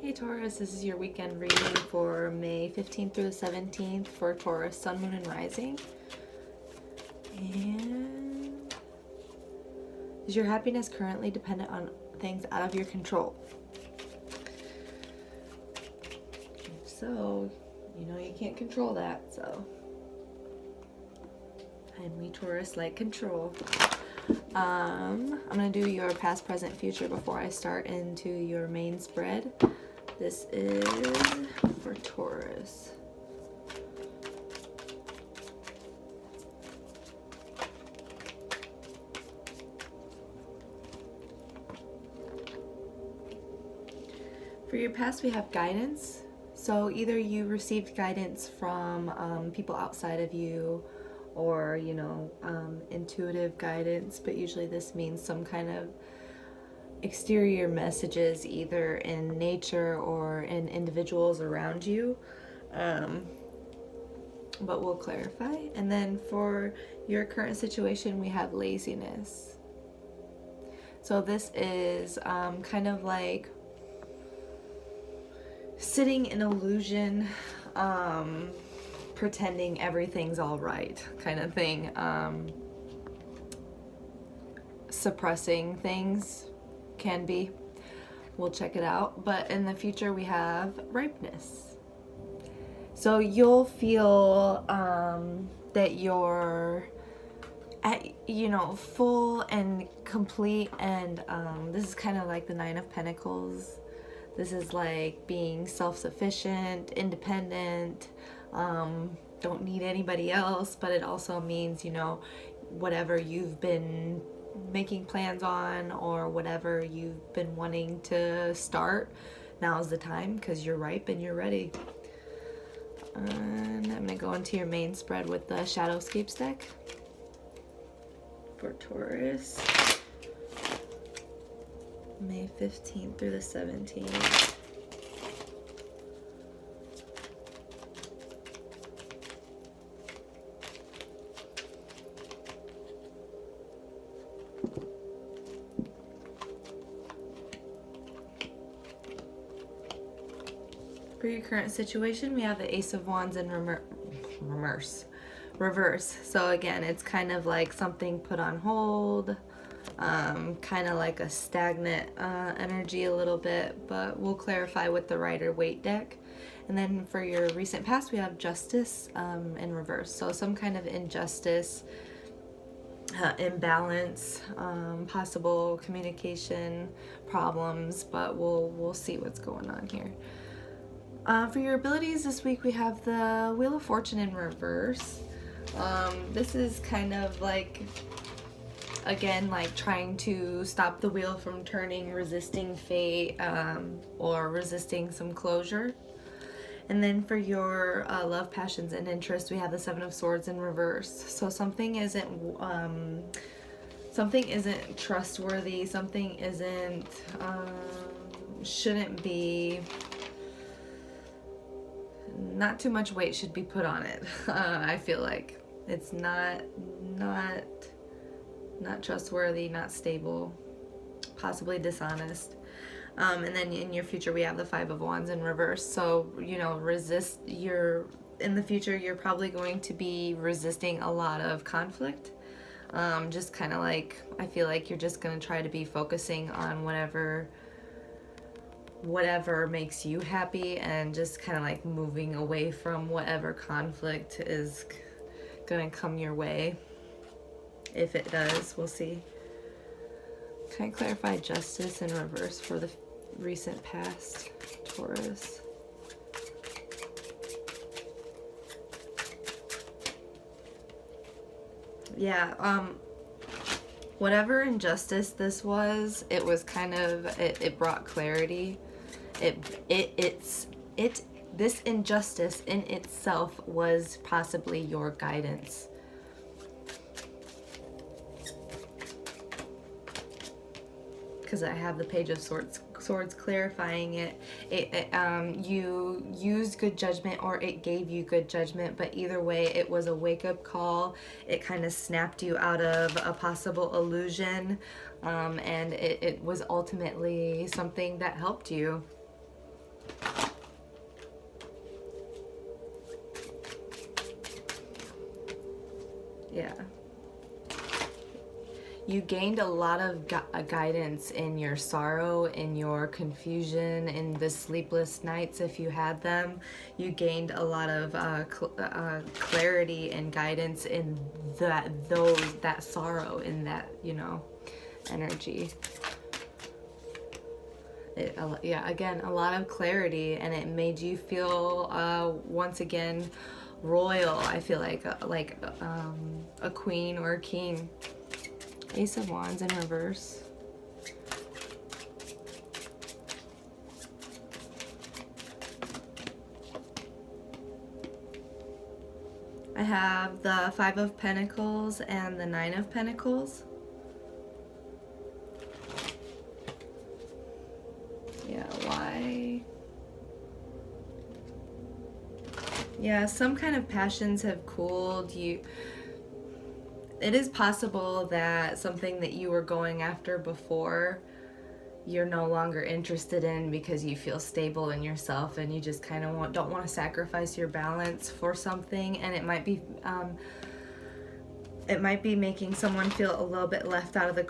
Hey Taurus, this is your weekend reading for May 15th through the 17th for Taurus, Sun, Moon, and Rising. And is your happiness currently dependent on things out of your control? If so, you know you can't control that, so. And we Taurus like control. I'm going to do your past, present, future before I start into your main spread. This is for Taurus. For your past, we have guidance. So either you received guidance from people outside of you, or, you know, intuitive guidance, but usually this means some kind of exterior messages either in nature or in individuals around you, but we'll clarify. And then for your current situation, we have laziness. So this is kind of like sitting in illusion, pretending everything's all right kind of thing, suppressing things can be. We'll check it out. But in the future we have ripeness. So you'll feel that you're at, you know, full and complete, and this is kind of like the Nine of Pentacles. This is like being self-sufficient, independent, don't need anybody else, but it also means, you know, whatever you've been making plans on or whatever you've been wanting to start, now's the time because you're ripe and you're ready. And I'm going to go into your main spread with the Shadowscapes deck for Taurus, May 15th through the 17th. For your current situation, we have the Ace of Wands in reverse. So again, it's kind of like something put on hold, kind of like a stagnant energy a little bit, but we'll clarify with the Rider-Waite deck. And then for your recent past, we have Justice in reverse. So some kind of injustice, imbalance, possible communication problems, but we'll see what's going on here. For your abilities this week, we have the Wheel of Fortune in reverse. This is kind of like, again, like trying to stop the wheel from turning, resisting fate, or resisting some closure. And then for your love, passions, and interests, we have the Seven of Swords in reverse. So something isn't trustworthy, something isn't, shouldn't be. Not too much weight should be put on it. I feel like it's not trustworthy, not stable, possibly dishonest. And then in your future we have the Five of Wands in reverse. So, you know, in the future you're probably going to be resisting a lot of conflict. Just kind of like, I feel like you're just going to try to be focusing on whatever makes you happy, and just kind of like moving away from whatever conflict is gonna come your way. If it does, we'll see. Can I clarify Justice in reverse for the recent past, Taurus? Yeah, whatever injustice this was, it was kind of, it brought clarity. This injustice in itself was possibly your guidance. Because I have the Page of Swords clarifying it. You used good judgment, or it gave you good judgment, but either way it was a wake-up call. It kind of snapped you out of a possible illusion, and it was ultimately something that helped you. Yeah. You gained a lot of guidance in your sorrow, in your confusion, in the sleepless nights if you had them. You gained a lot of clarity and guidance in that sorrow, in that, you know, energy. Yeah, again, a lot of clarity, and it made you feel once again royal. I feel like a queen or a king. Ace of Wands in reverse. I have the Five of Pentacles and the Nine of Pentacles. Yeah, why? Yeah, some kind of passions have cooled. It is possible that something that you were going after before, you're no longer interested in because you feel stable in yourself and you just kind of don't want to sacrifice your balance for something, and it might be making someone feel a little bit left out in the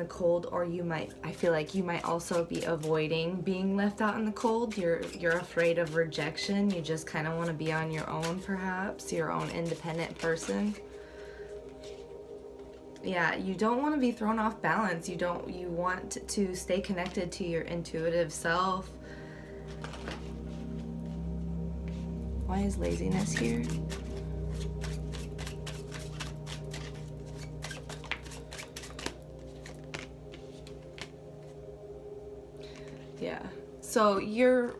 cold, or I feel like you might also be avoiding being left out in the cold. You're afraid of rejection. You just kind of want to be on your own, perhaps, your own independent person. Yeah, you don't want to be thrown off balance. You want to stay connected to your intuitive self. Why is laziness here? Yeah. So you're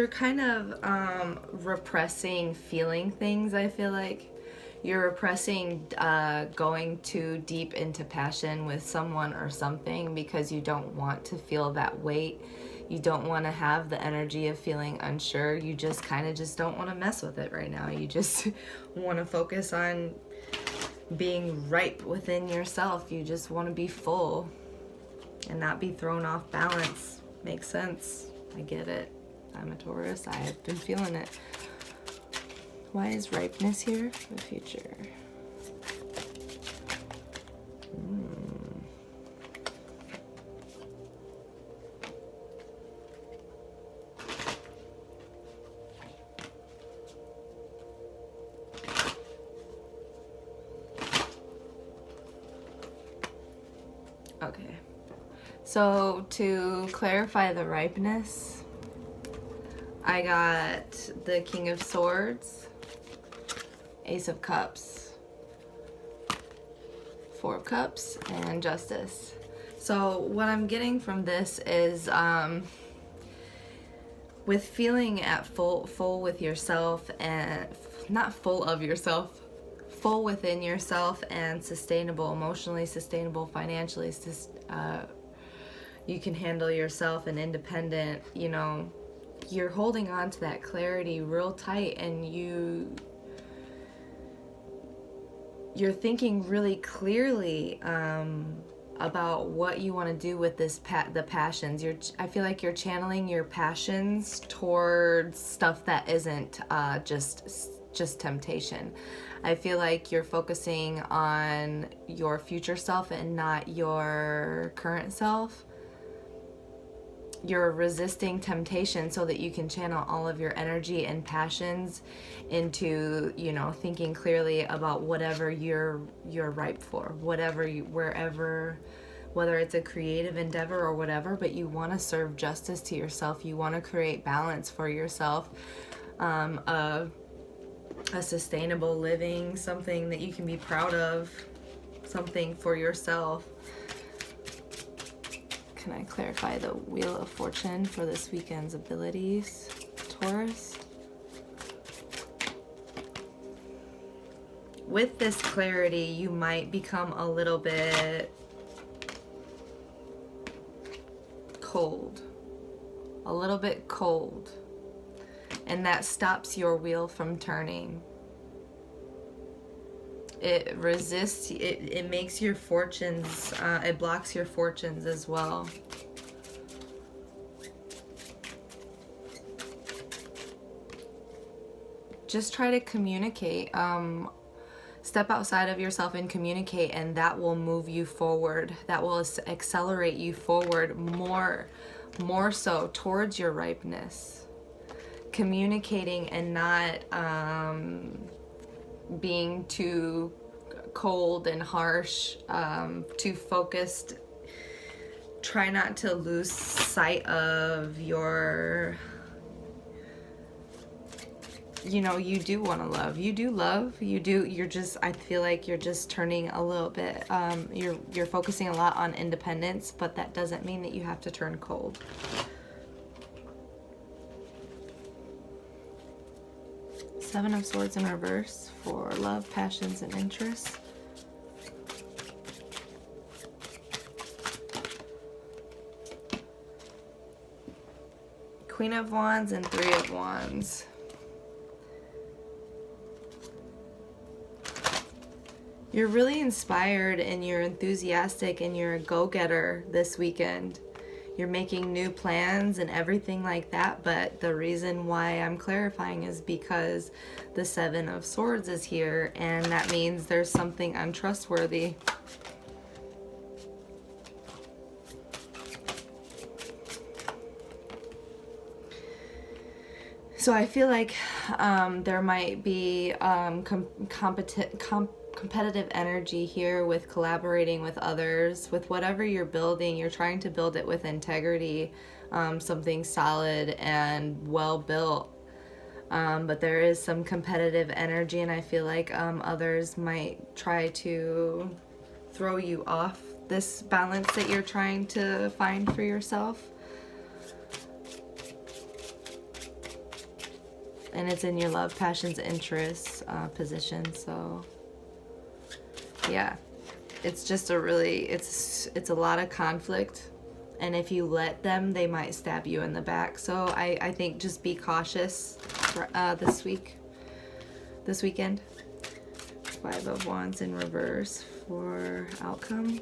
kind of repressing feeling things, I feel like. You're repressing going too deep into passion with someone or something because you don't want to feel that weight. You don't want to have the energy of feeling unsure. You just kind of just don't want to mess with it right now. You just want to focus on being ripe within yourself. You just want to be full and not be thrown off balance. Makes sense. I get it. I'm a Taurus. I have been feeling it. Why is ripeness here for the future? Okay. So to clarify the ripeness, I got the King of Swords, Ace of Cups, Four of Cups, and Justice. So what I'm getting from this is with feeling at full with yourself, and not full of yourself, full within yourself, and sustainable, emotionally sustainable, financially you can handle yourself and independent, you know, you're holding on to that clarity real tight, and you're thinking really clearly about what you want to do with this the passions. I feel like you're channeling your passions towards stuff that isn't just temptation. I feel like you're focusing on your future self and not your current self. You're resisting temptation so that you can channel all of your energy and passions into, you know, thinking clearly about whatever you're ripe for, wherever, whether it's a creative endeavor or whatever, but you want to serve justice to yourself. You want to create balance for yourself, a sustainable living, something that you can be proud of, something for yourself. Can I clarify the Wheel of Fortune for this weekend's abilities, Taurus? With this clarity, you might become a little bit cold. A little bit cold. And that stops your wheel from turning. It resists, it makes your fortunes, it blocks your fortunes as well. Just try to communicate. step outside of yourself and communicate, and that will move you forward. That will accelerate you forward more so towards your ripeness. Communicating and not being too cold and harsh, too focused. Try not to lose sight of your, you know, you do want to love. You do love. You do. You're just, I feel like you're just turning a little bit, you're focusing a lot on independence, but that doesn't mean that you have to turn cold. Seven of Swords in reverse for love, passions, and interests. Queen of Wands and Three of Wands. You're really inspired and you're enthusiastic and you're a go-getter this weekend. You're making new plans and everything like that, but the reason why I'm clarifying is because the Seven of Swords is here, and that means there's something untrustworthy. So I feel like there might be competitive energy here with collaborating with others. With whatever you're building, you're trying to build it with integrity, something solid and well built. But there is some competitive energy, and I feel like others might try to throw you off this balance that you're trying to find for yourself. And it's in your love, passions, interests position. So yeah, it's just a really, it's a lot of conflict, and if you let them, they might stab you in the back. So I think just be cautious for, this weekend. Five of Wands in reverse for outcome.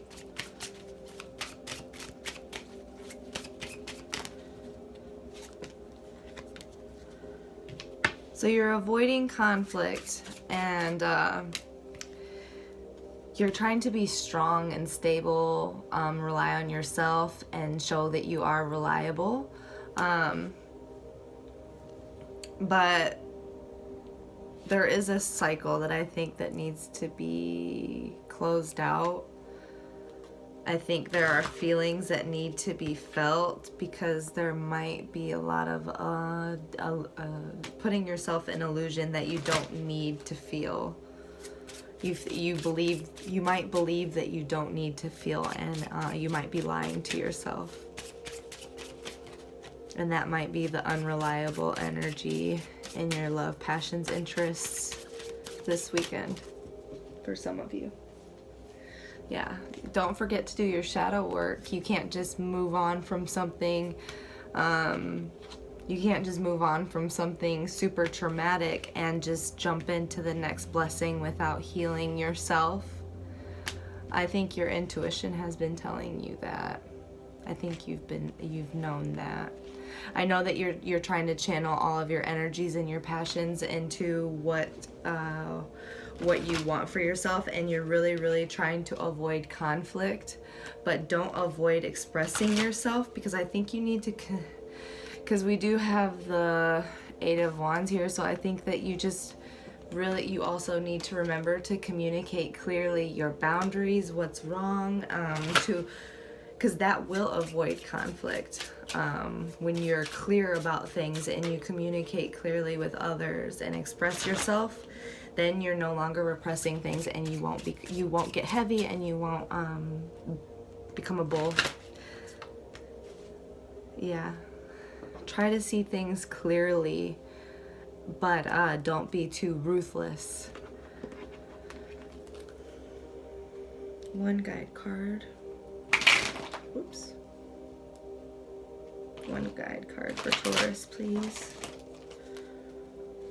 So you're avoiding conflict, and you're trying to be strong and stable, rely on yourself and show that you are reliable. But there is a cycle that I think that needs to be closed out. I think there are feelings that need to be felt, because there might be a lot of putting yourself in illusion that you don't need to feel. You might believe that you don't need to feel, and you might be lying to yourself. And that might be the unreliable energy in your love, passions, interests this weekend for some of you. Yeah, don't forget to do your shadow work. You can't just move on from something. You can't just move on from something super traumatic and just jump into the next blessing without healing yourself. I think your intuition has been telling you that. I think you've known that. I know that you're trying to channel all of your energies and your passions into what you want for yourself, and you're really trying to avoid conflict, but don't avoid expressing yourself, because I think you need to, because we do have the Eight of Wands here, so I think that you also need to remember to communicate clearly your boundaries, what's wrong, because that will avoid conflict. When you're clear about things and you communicate clearly with others and express yourself, then you're no longer repressing things, and you won't get heavy, and you won't become a bull. Yeah, try to see things clearly, but don't be too ruthless. One guide card. Oops. One guide card for Taurus, please,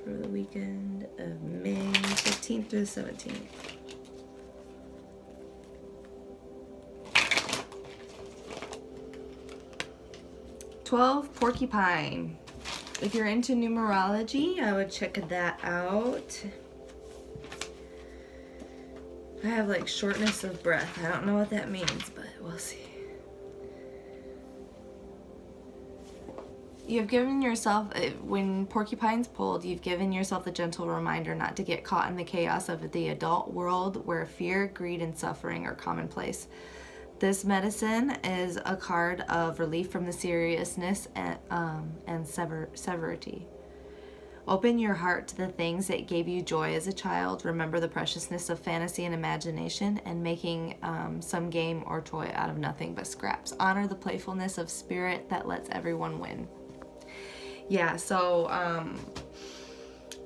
for the weekend of May 15th through the 17th. $12, porcupine. If you're into numerology, I would check that out. I have like shortness of breath. I don't know what that means, but we'll see. You've given yourself, when porcupine's pulled, you've given yourself the gentle reminder not to get caught in the chaos of the adult world where fear, greed, and suffering are commonplace. This medicine is a card of relief from the seriousness and severity. Open your heart to the things that gave you joy as a child. Remember the preciousness of fantasy and imagination, and making some game or toy out of nothing but scraps. Honor the playfulness of spirit that lets everyone win. Yeah, so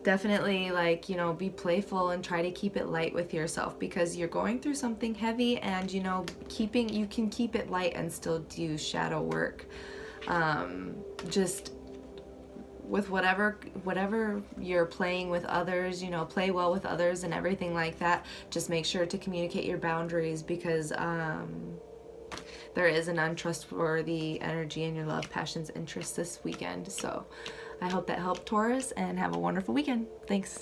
definitely, like, you know, be playful and try to keep it light with yourself, because you're going through something heavy, and, you know, you can keep it light and still do shadow work. Just with whatever you're playing with others, you know, play well with others and everything like that. Just make sure to communicate your boundaries, because there is an untrustworthy energy in your love, passions, interests this weekend. So I hope that helped, Taurus, and have a wonderful weekend. Thanks.